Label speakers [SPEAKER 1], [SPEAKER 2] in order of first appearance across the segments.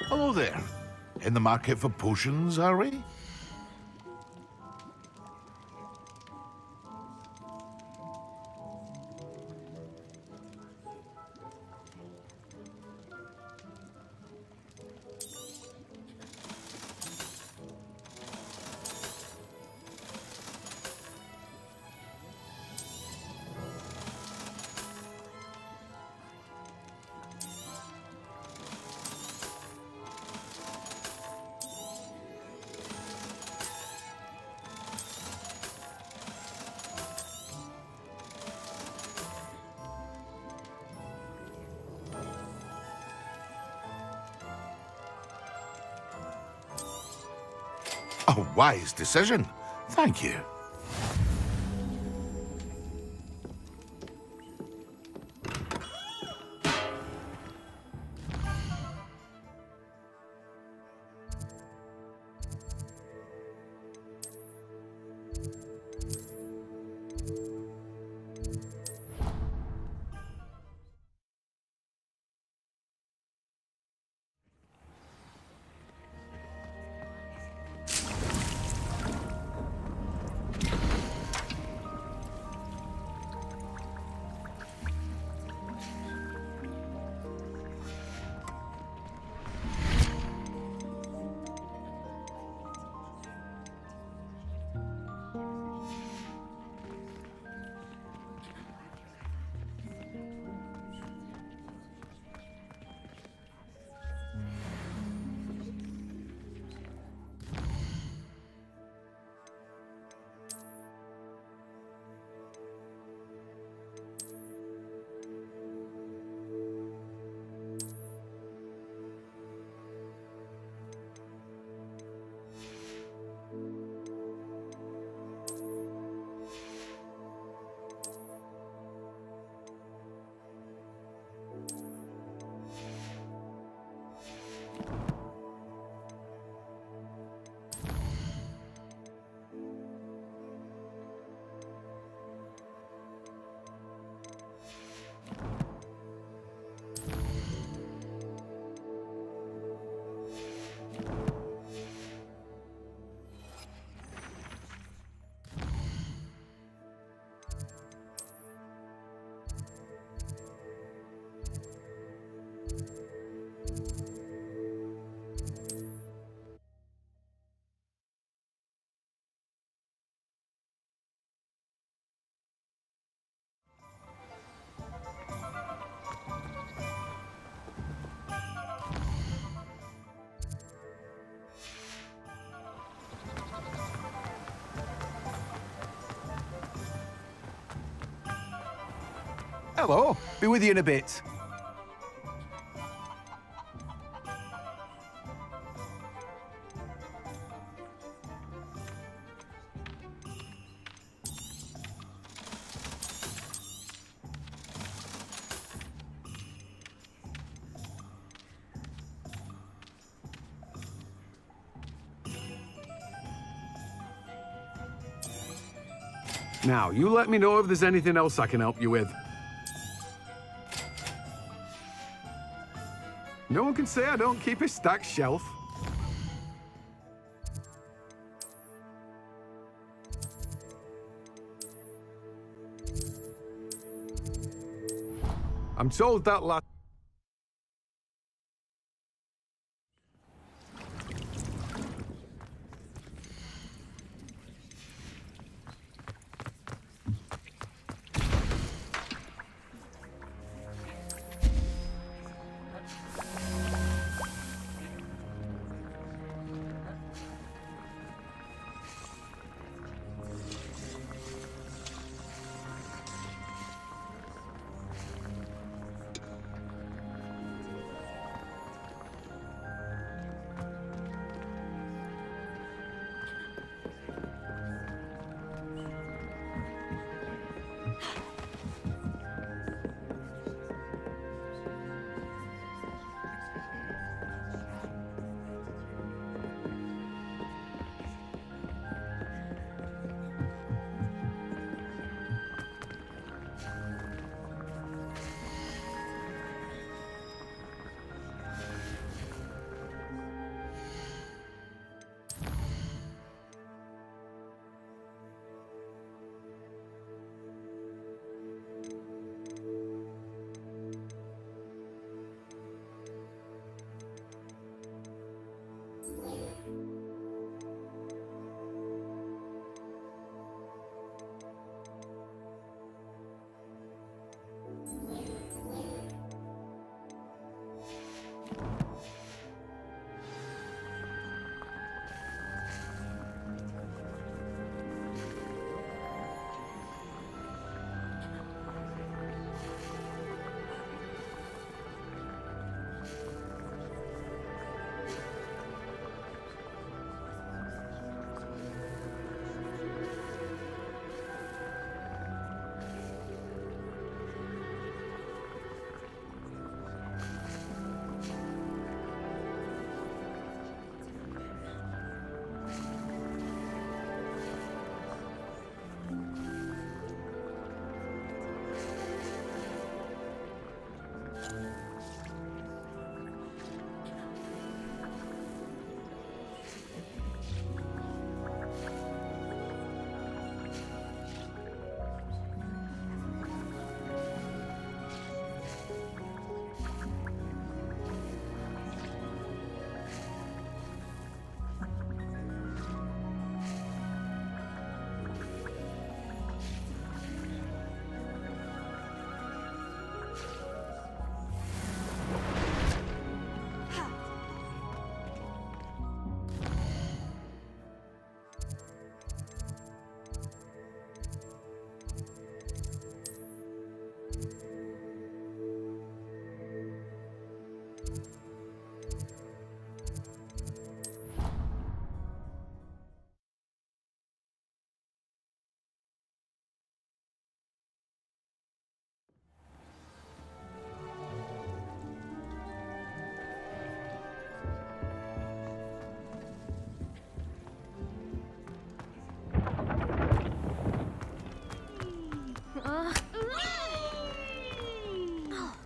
[SPEAKER 1] Hello there. In the market for potions, are we? A wise decision. Thank you.
[SPEAKER 2] Hello. Be with you in a bit. Now, you let me know if there's anything else I can help you with. No one can say I don't keep a stacked shelf. I'm told that last...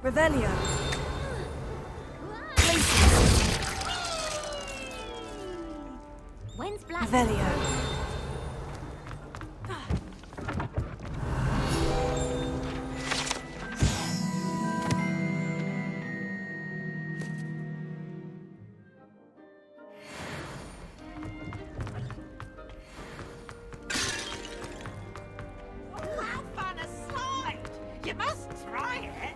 [SPEAKER 3] Revelio. Places.
[SPEAKER 4] When's Black?
[SPEAKER 3] Revelio.
[SPEAKER 5] How fun aside! You must try it!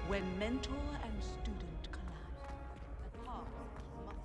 [SPEAKER 6] When mentor and student collide, the path must be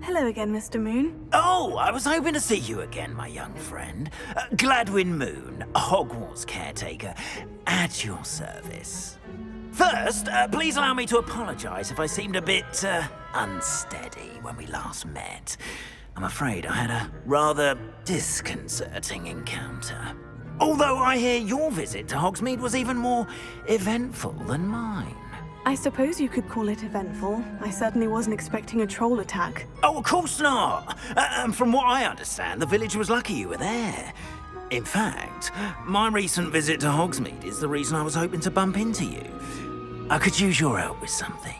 [SPEAKER 3] Hello again, Mr. Moon.
[SPEAKER 7] Oh, I was hoping to see you again, my young friend. Gladwin Moon, Hogwarts caretaker, at your service. First, please allow me to apologize if I seemed a bit unsteady when we last met. I'm afraid I had a rather disconcerting encounter. Although I hear your visit to Hogsmeade was even more eventful than mine.
[SPEAKER 3] I suppose you could call it eventful. I certainly wasn't expecting a troll attack.
[SPEAKER 7] Oh, of course not. And from what I understand, the village was lucky you were there. In fact, my recent visit to Hogsmeade is the reason I was hoping to bump into you. I could use your help with something.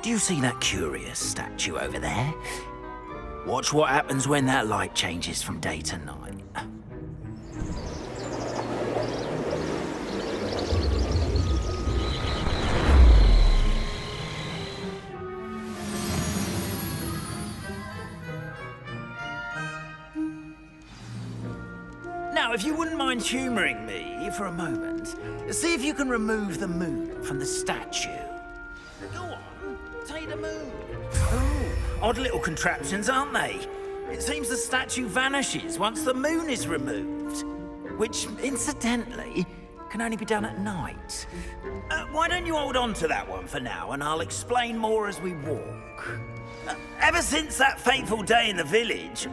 [SPEAKER 7] Do you see that curious statue over there? Watch what happens when that light changes from day to night. Now, if you wouldn't mind humouring me for a moment, see if you can remove the moon from the statue. Go on, take the moon. Oh, odd little contraptions, aren't they? It seems the statue vanishes once the moon is removed, which, incidentally, can only be done at night. Why don't you hold on to that one for now, and I'll explain more as we walk. Ever since that fateful day in the village,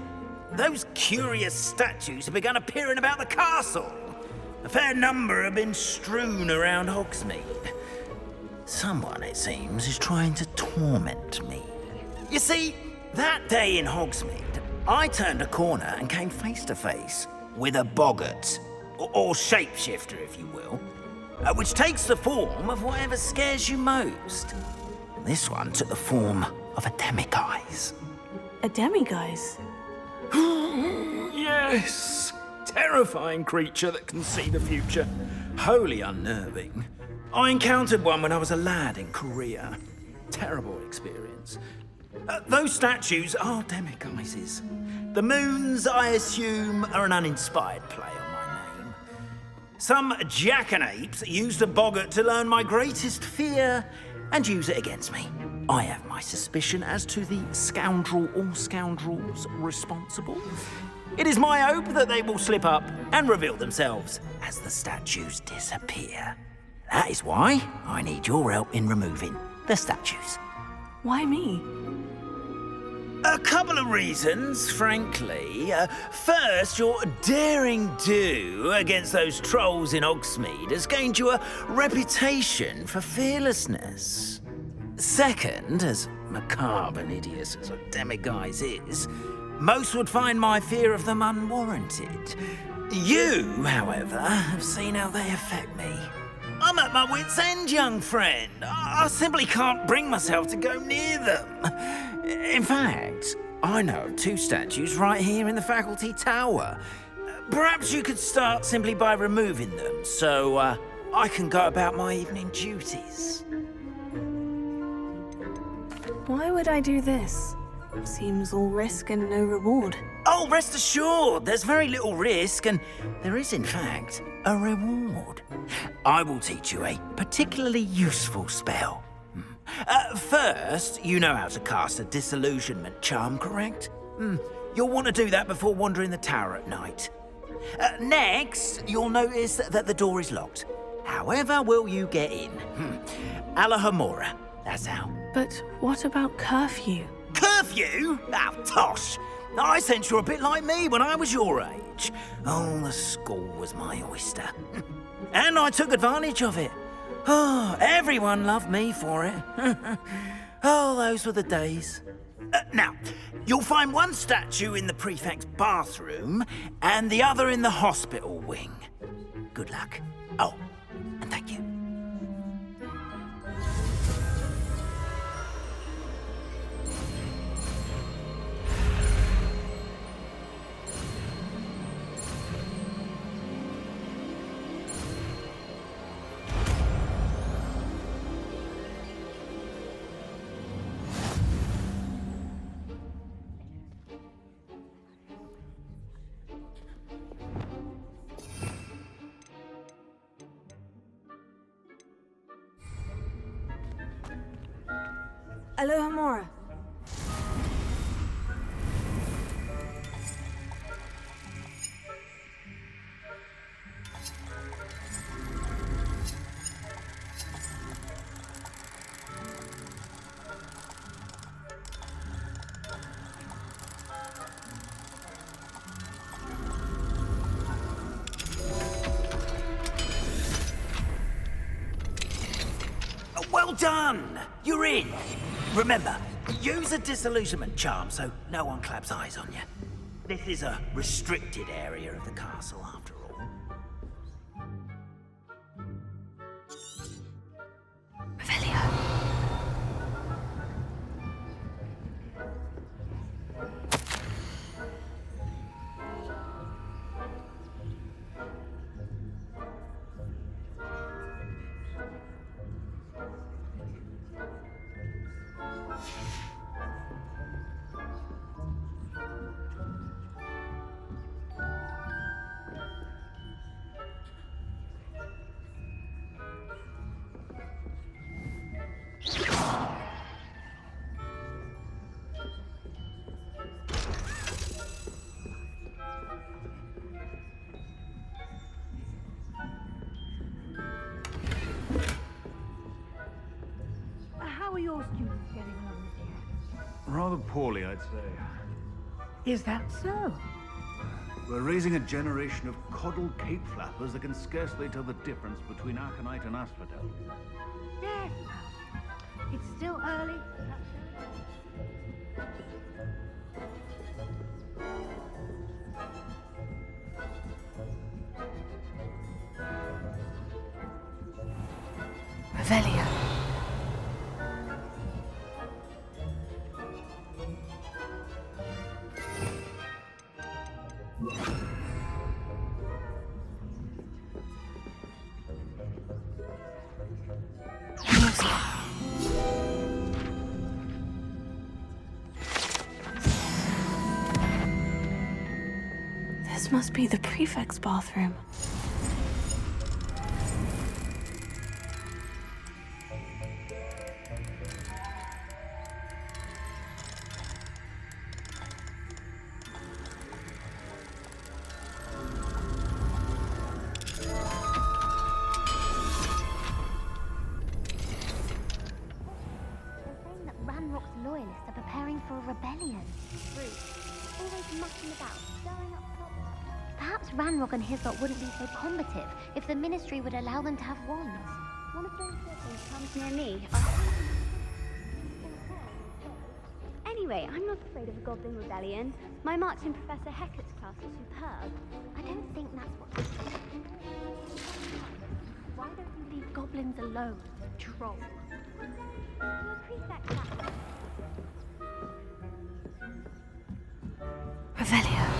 [SPEAKER 7] those curious statues have begun appearing about the castle. A fair number have been strewn around Hogsmeade. Someone, it seems, is trying to torment me. You see, that day in Hogsmeade, I turned a corner and came face to face with a boggart, or shapeshifter, if you will, which takes the form of whatever scares you most. This one took the form of a demiguise.
[SPEAKER 3] A demiguise?
[SPEAKER 7] Yes! Terrifying creature that can see the future. Wholly unnerving. I encountered one when I was a lad in Korea. Terrible experience. Those statues are demiguises. The moons, I assume, are an uninspired play on my name. Some jackanapes used a boggart to learn my greatest fear and use it against me. I have my suspicion as to the scoundrel or scoundrels responsible. It is my hope that they will slip up and reveal themselves as the statues disappear. That is why I need your help in removing the statues.
[SPEAKER 3] Why me?
[SPEAKER 7] A couple of reasons, frankly. First, your daring do against those trolls in Hogsmeade has gained you a reputation for fearlessness. Second, as macabre and hideous as a demiguise is, most would find my fear of them unwarranted. You, however, have seen how they affect me. I'm at my wit's end, young friend. I simply can't bring myself to go near them. In fact, I know of 2 statues right here in the faculty tower. Perhaps you could start simply by removing them, so I can go about my evening duties.
[SPEAKER 3] Why would I do this? Seems all risk and no reward.
[SPEAKER 7] Oh, rest assured, there's very little risk, and there is, in fact, a reward. I will teach you a particularly useful spell. First, you know how to cast a disillusionment charm, correct? You'll want to do that before wandering the tower at night. Next, you'll notice that the door is locked. However will you get in? Alahomora, that's how.
[SPEAKER 3] But what about curfew?
[SPEAKER 7] Curfew? Oh, tosh. I sense you're a bit like me when I was your age. Oh, the school was my oyster. And I took advantage of it. Oh, everyone loved me for it. Oh, those were the days. Now, you'll find one statue in the prefect's bathroom and the other in the hospital wing. Good luck. Oh, and thank you.
[SPEAKER 3] Alohomora.
[SPEAKER 7] Well done! You're in. Remember, use a disillusionment charm so no one claps eyes on you. This is a restricted area of the castle, after all.
[SPEAKER 4] How are your students getting along this year?
[SPEAKER 8] Rather poorly, I'd say.
[SPEAKER 4] Is that so?
[SPEAKER 8] We're raising a generation of coddled cape flappers that can scarcely tell the difference between aconite and asphodel.
[SPEAKER 4] Yes. It's still early.
[SPEAKER 3] Revelio. This must be the prefect's bathroom.
[SPEAKER 9] Loyalists are preparing for a rebellion. Rude. Always mucking about, stirring up problems. Perhaps Ranrock and his lot wouldn't be so combative if the Ministry would allow them to have wands. One of those things comes near me.
[SPEAKER 10] Anyway, I'm not afraid of a goblin rebellion. My marks in Professor Hecat's class are superb.
[SPEAKER 9] I don't think that's what this is. Why don't you leave goblins alone, troll?
[SPEAKER 10] Your prefect that way.
[SPEAKER 3] Revelio.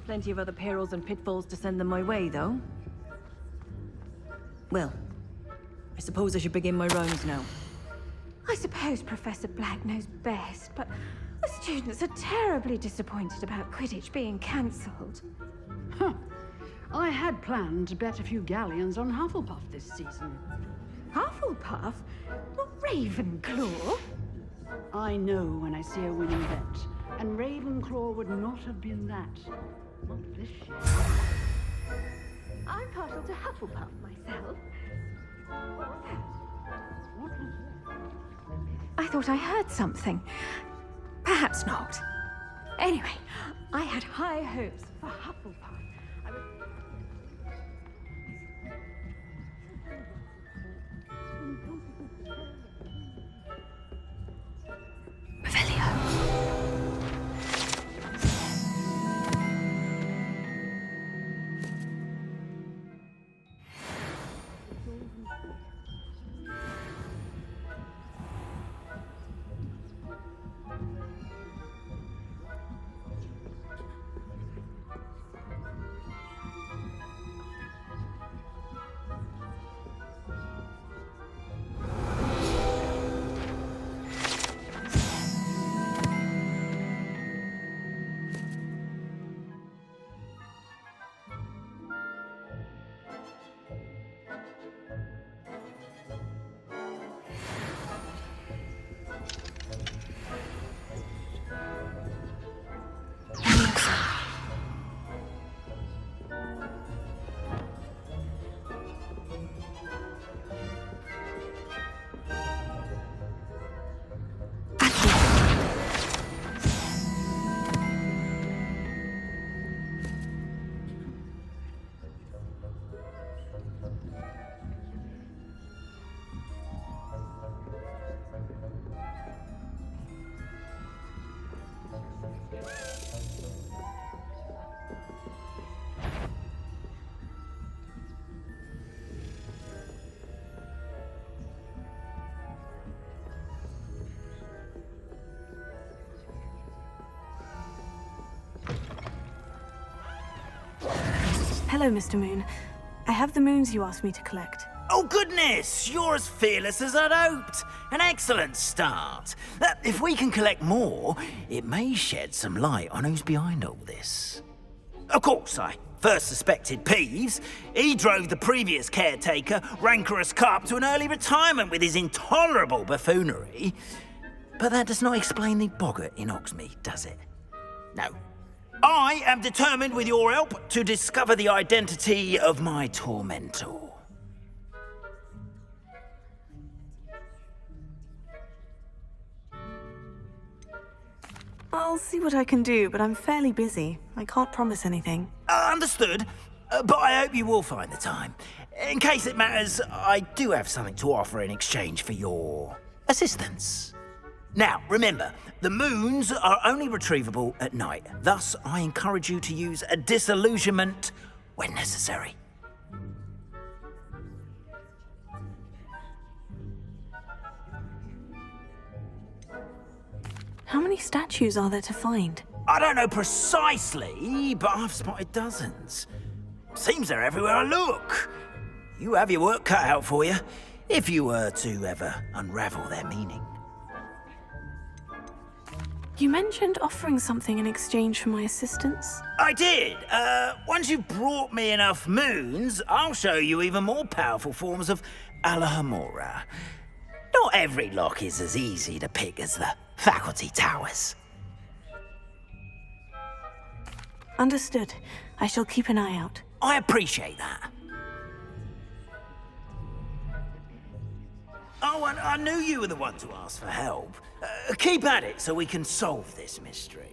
[SPEAKER 11] Plenty of other perils and pitfalls to send them my way, though. Well, I suppose I should begin my rounds now.
[SPEAKER 12] I suppose Professor Black knows best, but the students are terribly disappointed about Quidditch being cancelled.
[SPEAKER 13] Huh. I had planned to bet a few galleons on Hufflepuff this season.
[SPEAKER 12] Hufflepuff? Not Ravenclaw?
[SPEAKER 13] I know when I see a winning bet, and Ravenclaw would not have been that. Not this year.
[SPEAKER 12] I'm partial to Hufflepuff myself.
[SPEAKER 13] What was
[SPEAKER 12] I thought I heard something. Perhaps not. Anyway, I had high hopes for Hufflepuff.
[SPEAKER 3] Hello, Mr. Moon. I have the moons you asked me to collect.
[SPEAKER 7] Oh, goodness! You're as fearless as I'd hoped. An excellent start. If we can collect more, it may shed some light on who's behind all this. Of course, I first suspected Peeves. He drove the previous caretaker, Rancorous Carp, to an early retirement with his intolerable buffoonery. But that does not explain the boggart in Hogsmeade, does it? No. I am determined, with your help, to discover the identity of my tormentor.
[SPEAKER 3] I'll see what I can do, but I'm fairly busy. I can't promise anything.
[SPEAKER 7] Understood, but I hope you will find the time. In case it matters, I do have something to offer in exchange for your assistance. Now, remember, the moons are only retrievable at night. Thus, I encourage you to use a disillusionment when necessary.
[SPEAKER 3] How many statues are there to find?
[SPEAKER 7] I don't know precisely, but I've spotted dozens. Seems they're everywhere I look. You have your work cut out for you, if you were to ever unravel their meaning.
[SPEAKER 3] You mentioned offering something in exchange for my assistance.
[SPEAKER 7] I did. Once you've brought me enough moons, I'll show you even more powerful forms of Alohomora. Not every lock is as easy to pick as the faculty towers.
[SPEAKER 3] Understood. I shall keep an eye out.
[SPEAKER 7] I appreciate that. Oh, and I knew you were the one to ask for help. Keep at it so we can solve this mystery.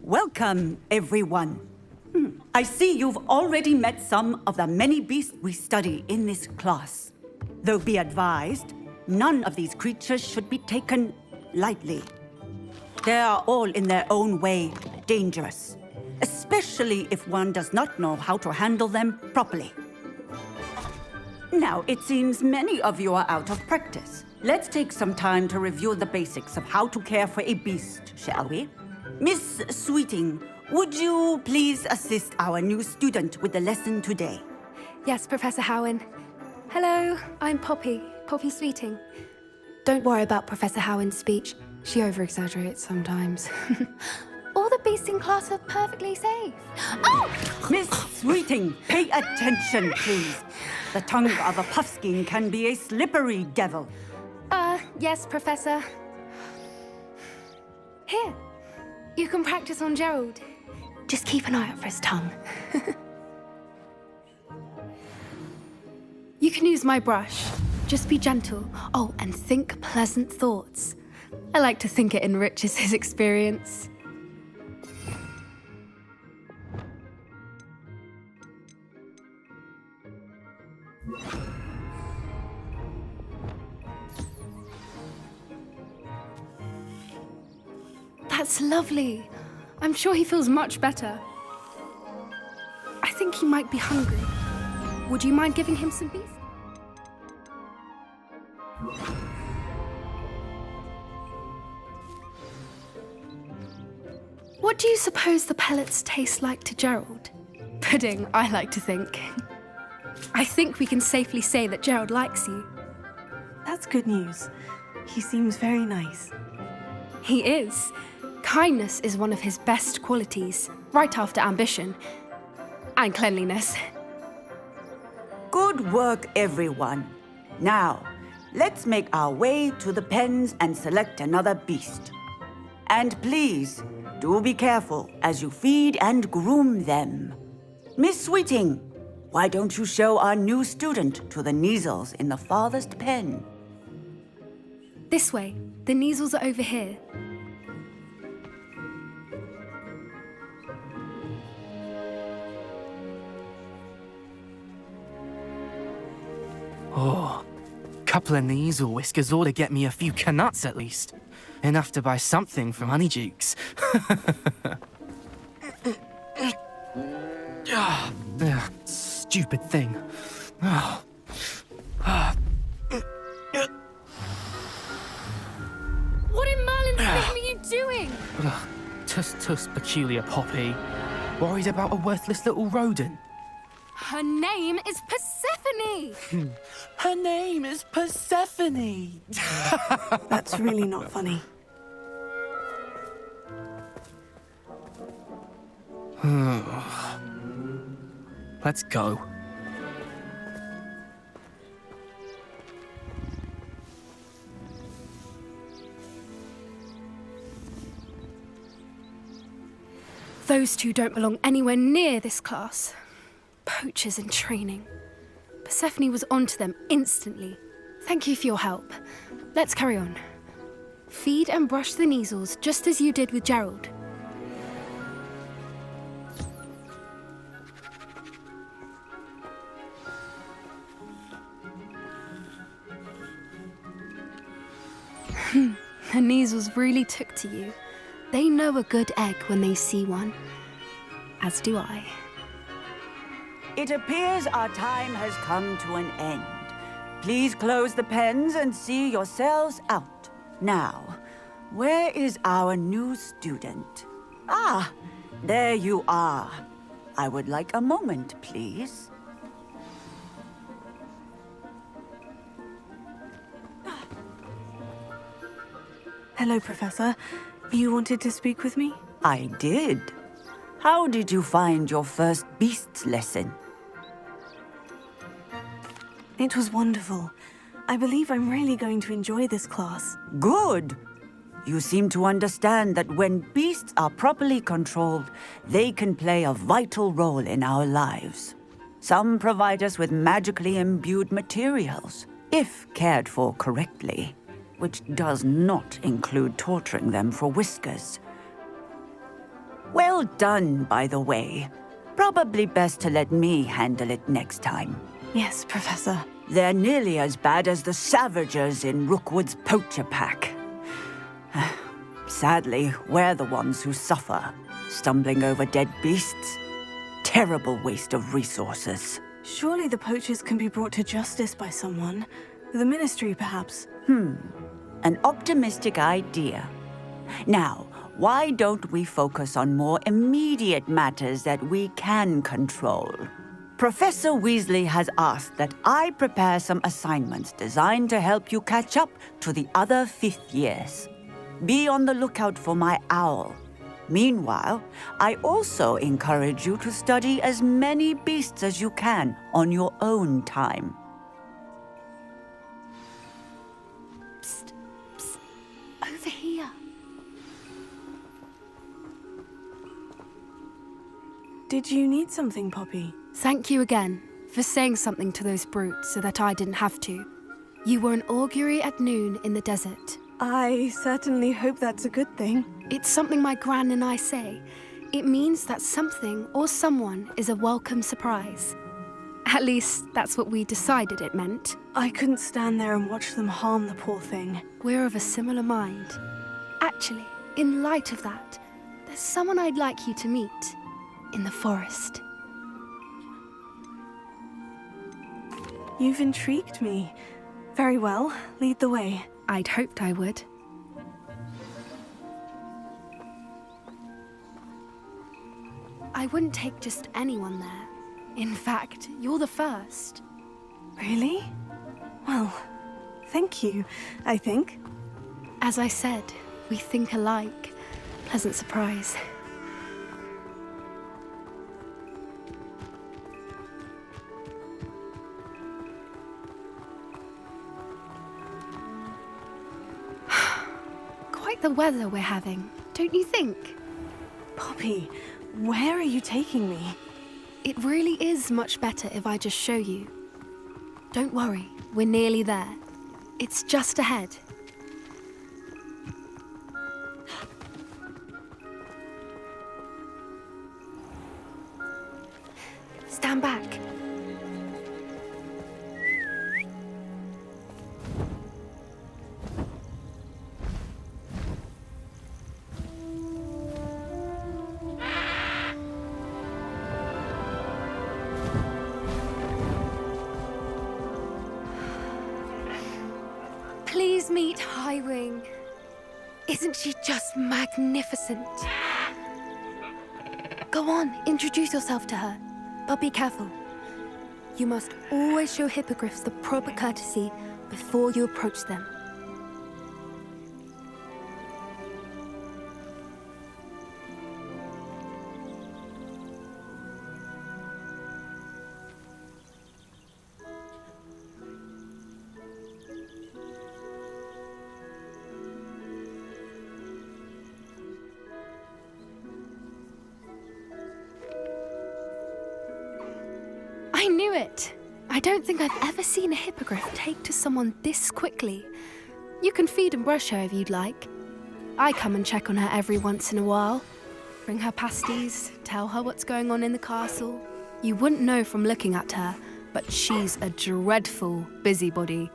[SPEAKER 14] Welcome, everyone. I see you've already met some of the many beasts we study in this class. Though be advised, none of these creatures should be taken lightly. They are all in their own way dangerous, especially if one does not know how to handle them properly. Now, it seems many of you are out of practice. Let's take some time to review the basics of how to care for a beast, shall we? Miss Sweeting, would you please assist our new student with the lesson today?
[SPEAKER 15] Yes, Professor Howen. Hello, I'm Poppy Sweeting. Don't worry about Professor Howen's speech. She over-exaggerates sometimes. All the beasts in class are perfectly safe. Oh!
[SPEAKER 14] Miss Sweeting, pay attention, please. The tongue of a puffskein can be a slippery devil.
[SPEAKER 15] Yes, Professor. Here. You can practice on Gerald. Just keep an eye out for his tongue. You can use my brush. Just be gentle. Oh, and think pleasant thoughts. I like to think it enriches his experience. That's lovely. I'm sure he feels much better. I think he might be hungry. Would you mind giving him some beef? What do you suppose the pellets taste like to Gerald? Pudding, I like to think. I think we can safely say that Gerald likes you.
[SPEAKER 3] That's good news. He seems very nice.
[SPEAKER 15] He is. Kindness is one of his best qualities, right after ambition and cleanliness.
[SPEAKER 14] Good work, everyone. Now, let's make our way to the pens and select another beast. And please, do be careful as you feed and groom them. Miss Sweeting, why don't you show our new student to the Neasels in the farthest pen?
[SPEAKER 15] This way. The Neasels are over here.
[SPEAKER 2] Oh, cup
[SPEAKER 16] couple of Neasel whiskers ought to get me a few canuts at least. Enough to buy something from Honeydukes. Stupid thing.
[SPEAKER 15] What in Merlin's name are you doing?
[SPEAKER 16] Tuss, peculiar Poppy. Worried about a worthless little rodent?
[SPEAKER 15] Her name is Persephone!
[SPEAKER 16] Her name is Persephone!
[SPEAKER 3] That's really not funny.
[SPEAKER 16] Let's go.
[SPEAKER 15] Those two don't belong anywhere near this class. Poachers in training. Persephone was onto them instantly. Thank you for your help. Let's carry on. Feed and brush the Neasels just as you did with Gerald. The Neasels really took to you. They know a good egg when they see one. As do I.
[SPEAKER 14] It appears our time has come to an end. Please close the pens and see yourselves out. Now, where is our new student? Ah, there you are. I would like a moment, please.
[SPEAKER 3] Hello, Professor. You wanted to speak with me?
[SPEAKER 14] I did. How did you find your first beasts lesson?
[SPEAKER 3] It was wonderful. I believe I'm really going to enjoy this class.
[SPEAKER 14] Good. You seem to understand that when beasts are properly controlled, they can play a vital role in our lives. Some provide us with magically imbued materials, if cared for correctly, which does not include torturing them for whiskers. Well done, by the way. Probably best to let me handle it next time.
[SPEAKER 3] Yes, Professor.
[SPEAKER 14] They're nearly as bad as the Savagers in Rookwood's poacher pack. Sadly, we're the ones who suffer, stumbling over dead beasts. Terrible waste of resources.
[SPEAKER 3] Surely the poachers can be brought to justice by someone. The Ministry, perhaps.
[SPEAKER 14] An optimistic idea. Now, why don't we focus on more immediate matters that we can control? Professor Weasley has asked that I prepare some assignments designed to help you catch up to the other 5th years. Be on the lookout for my owl. Meanwhile, I also encourage you to study as many beasts as you can on your own time.
[SPEAKER 15] Psst, psst. Over here.
[SPEAKER 3] Did you need something, Poppy?
[SPEAKER 15] Thank you again for saying something to those brutes so that I didn't have to. You were an augury at noon in the desert.
[SPEAKER 3] I certainly hope that's a good thing.
[SPEAKER 15] It's something my gran and I say. It means that something or someone is a welcome surprise. At least, that's what we decided it meant.
[SPEAKER 3] I couldn't stand there and watch them harm the poor thing.
[SPEAKER 15] We're of a similar mind. Actually, in light of that, there's someone I'd like you to meet in the forest.
[SPEAKER 3] You've intrigued me. Very well. Lead the way.
[SPEAKER 15] I'd hoped I would. I wouldn't take just anyone there. In fact, you're the first.
[SPEAKER 3] Really? Well, thank you, I think.
[SPEAKER 15] As I said, we think alike. Pleasant surprise. Quite the weather we're having, don't you think?
[SPEAKER 3] Poppy, where are you taking me?
[SPEAKER 15] It really is much better if I just show you. Don't worry, we're nearly there. It's just ahead. Stand back. Please meet Highwing. Isn't she just magnificent? Go on, introduce yourself to her. But be careful. You must always show hippogriffs the proper courtesy before you approach them. I knew it! I don't think I've ever seen a hippogriff take to someone this quickly. You can feed and brush her if you'd like. I come and check on her every once in a while. Bring her pasties, tell her what's going on in the castle. You wouldn't know from looking at her, but she's a dreadful busybody.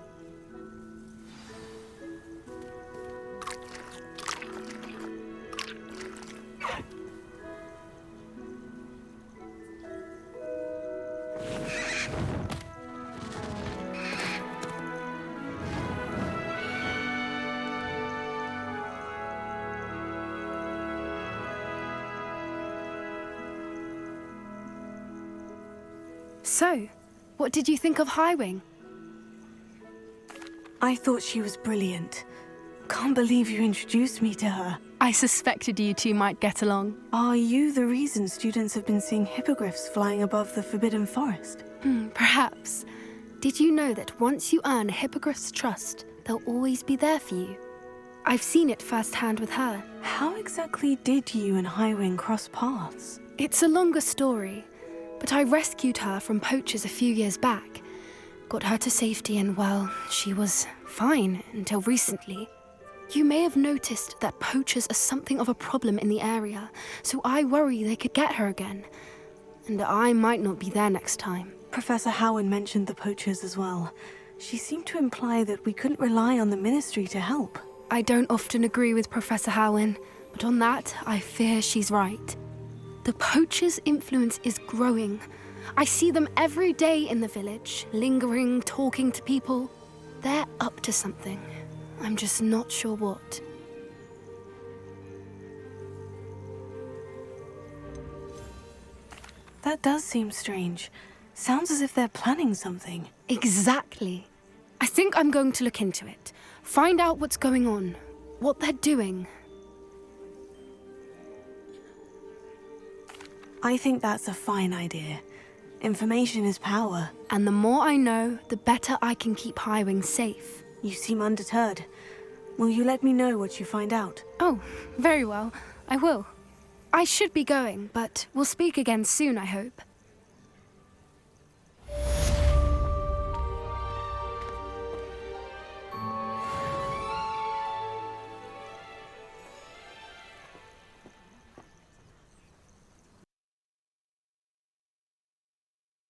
[SPEAKER 15] So, what did you think of Highwing?
[SPEAKER 3] I thought she was brilliant. Can't believe you introduced me to her.
[SPEAKER 15] I suspected you two might get along.
[SPEAKER 3] Are you the reason students have been seeing hippogriffs flying above the Forbidden Forest?
[SPEAKER 15] Perhaps. Did you know that once you earn a hippogriff's trust, they'll always be there for you? I've seen it firsthand with her.
[SPEAKER 3] How exactly did you and Highwing cross paths?
[SPEAKER 15] It's a longer story, but I rescued her from poachers a few years back. Got her to safety and, well, she was fine until recently. You may have noticed that poachers are something of a problem in the area, so I worry they could get her again. And I might not be there next time.
[SPEAKER 3] Professor Howard mentioned the poachers as well. She seemed to imply that we couldn't rely on the Ministry to help.
[SPEAKER 15] I don't often agree with Professor Howard, but on that, I fear she's right. The poachers' influence is growing. I see them every day in the village, lingering, talking to people. They're up to something. I'm just not sure what.
[SPEAKER 3] That does seem strange. Sounds as if they're planning something.
[SPEAKER 15] Exactly. I think I'm going to look into it. Find out what's going on, what they're doing.
[SPEAKER 3] I think that's a fine idea. Information is power.
[SPEAKER 15] And the more I know, the better I can keep Highwing safe.
[SPEAKER 3] You seem undeterred. Will you let me know what you find out?
[SPEAKER 15] Oh, very well. I will. I should be going, but we'll speak again soon, I hope.